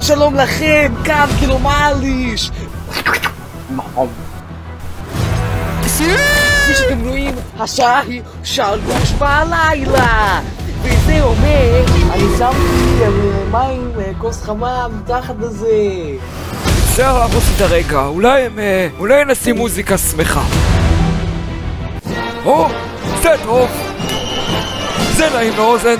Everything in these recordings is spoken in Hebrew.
שלום לכם, כאן גילומליש! כפי שאתם רואים, השעה היא 3 בלילה! וזה אומר, אני שמתי מים, כוס חמה מתחת לזה. אפשר להרוס את הרגע, אולי נשים מוזיקה שמחה. או, זה טוב! זה נעים לאוזן!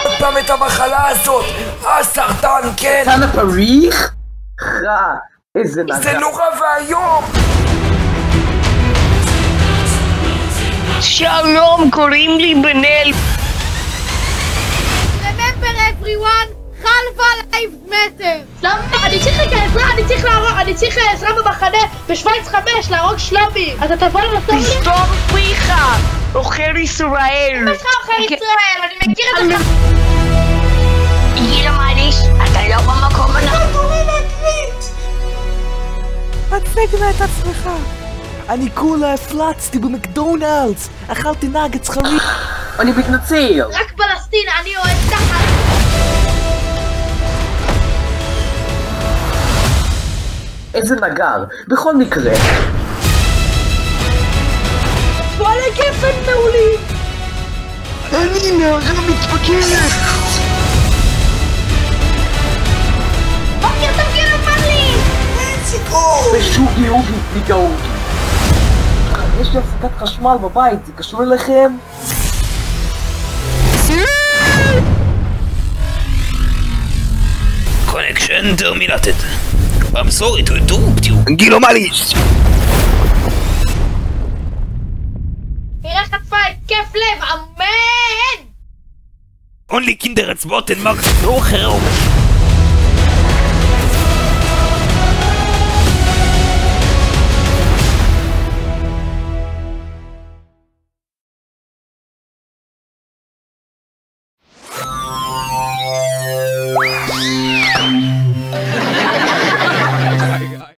עוד פעם את המחלה הזאת! הסרטן, כן! סרטן הפריך? רע, איזה נגע. זה נורא ואיום! שלום, קוראים לי בנאל. Remember everyone, חלבה לייב מטר. למה? אני צריך רגע עזרה, אני צריך עזרה במחנה בשוויץ 5 להרוג שלמים. אז אתה תבוא לנותן לי? תסתום פיך, אוכל ישראל. אמא שלך אוכל ישראל, אני מכיר את זה. גילומליש, אתה לא במקום הנכון. תצג את עצמך. אני כולה הפלצתי במקדונלדס, אכלתי נגץ חריף. אני מתנצל. רק פלסטין, אני אוהד ככה. איזה נגר, בכל מקרה. וואלה גפן מעולים. אני נערה מתפקרת. בוקר טוב גילומליש. בשוגי אוגי פליגאות. יש לי הפסקת חשמל בבית, זה קשור אליכם? Connection terminated. I'm sorry to interrupt you. גילומליש! היא חטפה התקף לב, אמן! Only Kinder at Sport and Max no hero.